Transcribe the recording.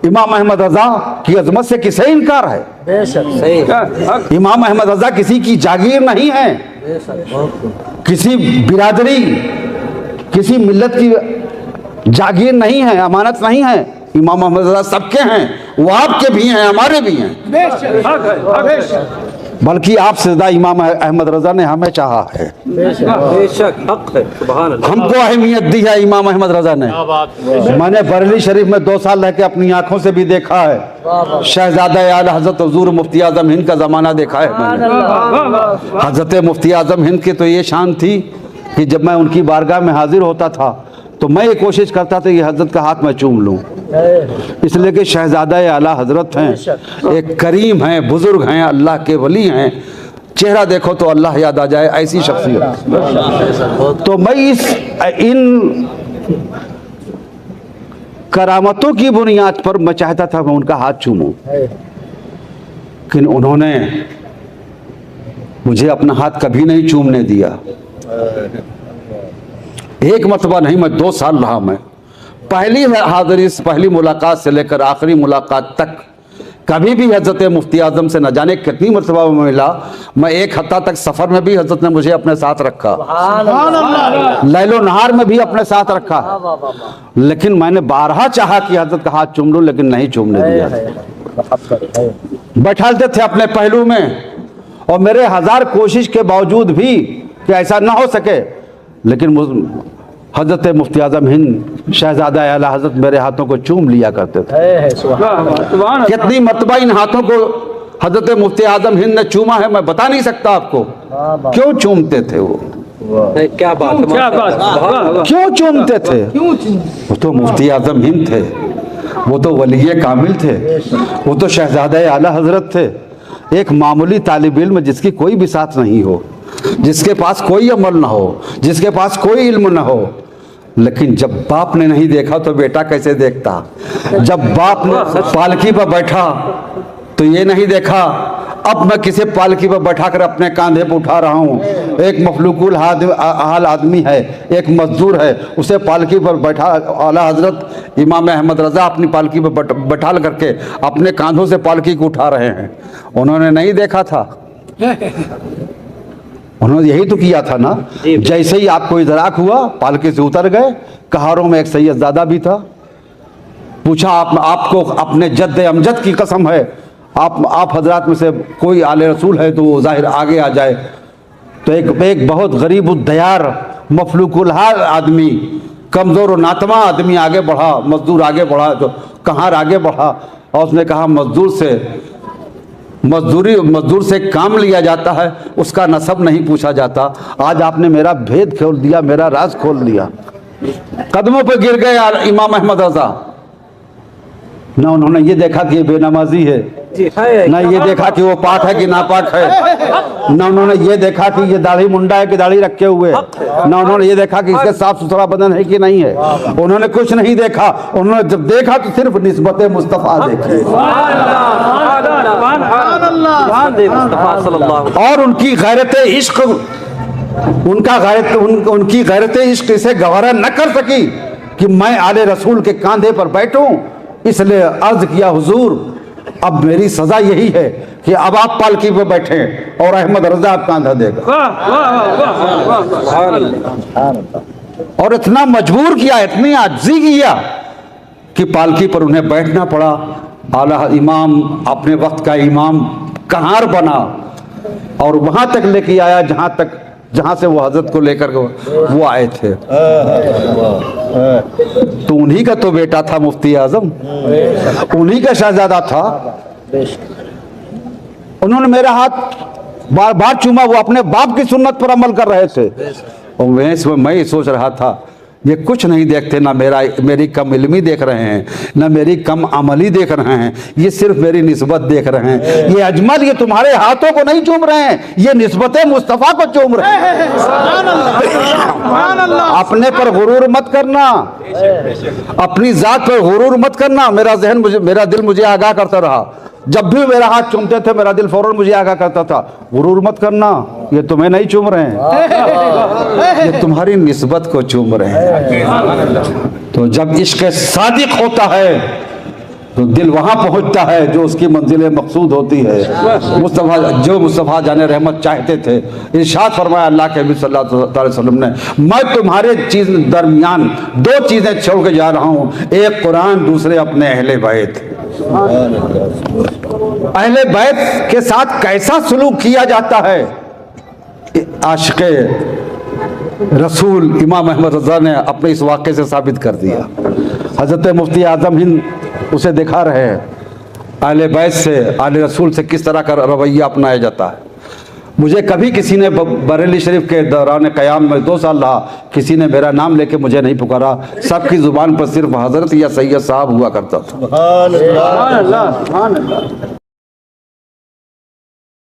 इमाम अहमद रजा की अजमत से किसे इनकार है? बेशक सही। इमाम अहमद रजा किसी की जागीर नहीं है, किसी बिरादरी, किसी मिल्लत की जागीर नहीं है, अमानत नहीं है। इमाम अहमद रजा सबके हैं, वो आपके भी हैं, हमारे भी हैं। बल्कि आपसे ज्यादा इमाम अहमद रजा ने हमें चाहा है। बेशक हक है। सुभान अल्लाह। हमको अहमियत दी है इमाम अहमद रजा ने। मैंने बरेली शरीफ में 2 साल रह के अपनी आंखों से भी देखा है। शहजादा आला हजरत हुजूर मुफ्ती आजम हिंद का जमाना देखा है मैंने। हजरत मुफ्ती आजम हिंद की तो ये शान थी कि जब मैं उनकी बारगाह में हाजिर होता था तो मैं ये कोशिश करता था कि हजरत का हाथ मैं चूम लूं, इसलिए कि शहजादा आला हजरत हैं, एक करीम हैं, बुजुर्ग हैं, अल्लाह के वली हैं। चेहरा देखो तो अल्लाह याद आ जाए, ऐसी शख्सियत। तो मैं इन करामतों की बुनियाद पर मैं चाहता था मैं उनका हाथ चूमूं, लेकिन उन्होंने मुझे अपना हाथ कभी नहीं चूमने दिया। एक मरतबा नहीं, मैं 2 साल रहा। मैं पहली हाजिरी से, पहली मुलाकात से लेकर आखिरी मुलाकात तक कभी भी हजरत मुफ्ती आजम से न जाने कितनी मरतबा मिला। मैं 1 हफ्ता तक सफ़र में भी हजरत ने मुझे अपने साथ रखा, लैलो नहार में भी अपने साथ रखा, लेकिन मैंने बारहा चाहा कि हजरत का हाथ चूम लूं, लेकिन नहीं चूमने दिया। बैठाते थे अपने पहलू में, और मेरे 1000 कोशिश के बावजूद भी कि ऐसा ना हो सके, लेकिन हजरत मुफ्ती आजम हिंद शहजादा आला हजरत मेरे हाथों को चूम लिया करते थे। कितनी मरतबा इन हाथों को हजरत मुफ्ती आजम हिंद ने चूमा है मैं बता नहीं सकता आपको। क्यों चूमते थे वो? क्या बात, क्यों चूमते थे? वो तो मुफ्ती आजम हिंद थे, वो तो वली कामिल थे, वो तो शहजादा आला हजरत थे। एक मामूली तालिब इल्म जिसकी कोई भी साथ नहीं हो, जिसके पास कोई अमल ना हो, जिसके पास कोई इल्म ना हो, लेकिन जब बाप ने नहीं देखा तो बेटा कैसे देखता? जब बाप ने पालकी पर बैठा तो ये नहीं देखा अब मैं किसे पालकी पर बैठाकर अपने कांधे पर उठा रहा हूँ। एक मफलूकुल हाल आदमी है, एक मजदूर है, उसे पालकी पर बैठा आला हजरत इमाम अहमद रजा अपनी पालकी पर बैठा करके अपने कांधों से पालकी को उठा रहे हैं। उन्होंने नहीं देखा था, उन्होंने यही तो किया था ना। जैसे ही आपको इदराक हुआ पालकी से उतर गए। कहारों में एक सैयदजादा भी था, पूछा आपको अपने जद्द अमजद की कसम है आप हजरात में से कोई आले रसूल है तो वो जाहिर आगे आ जाए। तो एक बहुत गरीब उद्दयार मफलूकुल हाल आदमी, कमज़ोर और नातमा आदमी आगे बढ़ा, मजदूर आगे बढ़ा, तो कहाँ आगे बढ़ा और उसने कहा मजदूर से काम लिया जाता है, उसका नसब नहीं पूछा जाता। आज आपने मेरा भेद खोल दिया, मेरा राज खोल दिया। कदमों पर गिर गए इमाम अहमद रजा। ना उन्होंने ये देखा कि ये बेनमाजी है, ना ये देखा कि वो पाक है कि नापाक है, ना उन्होंने ये देखा कि ये दाढ़ी मुंडा है कि दाढ़ी रखे हुए है, ना उन्होंने ये देखा कि इसके साफ सुथरा बदन है कि नहीं है। उन्होंने कुछ नहीं देखा। उन्होंने जब देखा तो सिर्फ निस्बत मुस्तफ़ा देखी और उनकी गैरत इश्क, उनकी गैरत इश्क इसे गवारा न कर सकी कि मैं आले रसूल के कांधे पर बैठूं। इसलिए अर्ज किया हुजूर अब मेरी सजा यही है कि अब आप पालकी पे बैठे और अहमद रजा आप कांधा देगा। और इतना मजबूर किया, इतनी आजिज़ी किया कि पालकी पर उन्हें बैठना पड़ा। आला इमाम अपने वक्त का इमाम कहार बना और वहां तक लेके आया जहां से वो हजरत को लेकर वो आए थे। तो उन्हीं का तो बेटा था मुफ्ती आजम, उन्हीं का शहजादा था। उन्होंने मेरा हाथ बार बार चूमा, वो अपने बाप की सुन्नत पर अमल कर रहे थे। और मैं सोच रहा था ये कुछ नहीं देखते, ना मेरी कम इल्मी देख रहे हैं, ना मेरी कम अमली देख रहे हैं, ये सिर्फ मेरी निस्बत देख रहे हैं। ये अजमल ये तुम्हारे हाथों को नहीं चूम रहे हैं, ये निस्बत मुस्तफ़ा को चूम रहे हैं। अपने पर गुरूर मत करना, अपनी जात पर गुरूर मत करना। मेरा दिल मुझे आगाह करता रहा। जब भी मेरा हाथ चूमते थे मेरा दिल फौरन मुझे आगाह करता था, गुरूर मत करना, ये तुम्हें नहीं चूम रहे हैं, ये तुम्हारी निस्बत को चूम रहे हैं। तो जब इश्क सादिक होता है तो दिल वहाँ पहुँचता है जो उसकी मंजिल मकसूद होती है। मुस्तफ़ा जाने रहमत चाहते थे। इरशाद फरमाया अल्लाह के नबी सल्लल्लाहु अलैहि वसल्लम ने, मैं तुम्हारे चीज दरमियान दो चीज़ें छोड़ के जा रहा हूँ, एक कुरान, दूसरे अपने अहले बैत। अहले बैत के साथ कैसा सलूक किया जाता है, आशिक़े रसूल इमाम अहमद रज़ा ने अपने इस वाक़े से साबित कर दिया। हज़रत मुफ्ती आज़म हिंद उसे दिखा रहे हैं, अहले बैत से, आले रसूल से किस तरह का रवैया अपनाया जाता है। मुझे कभी किसी ने बरेली शरीफ के दौरान क़याम में 2 साल रहा, किसी ने मेरा नाम लेके मुझे नहीं पुकारा। सबकी ज़ुबान पर सिर्फ हज़रत या सैयद साहब हुआ करता था।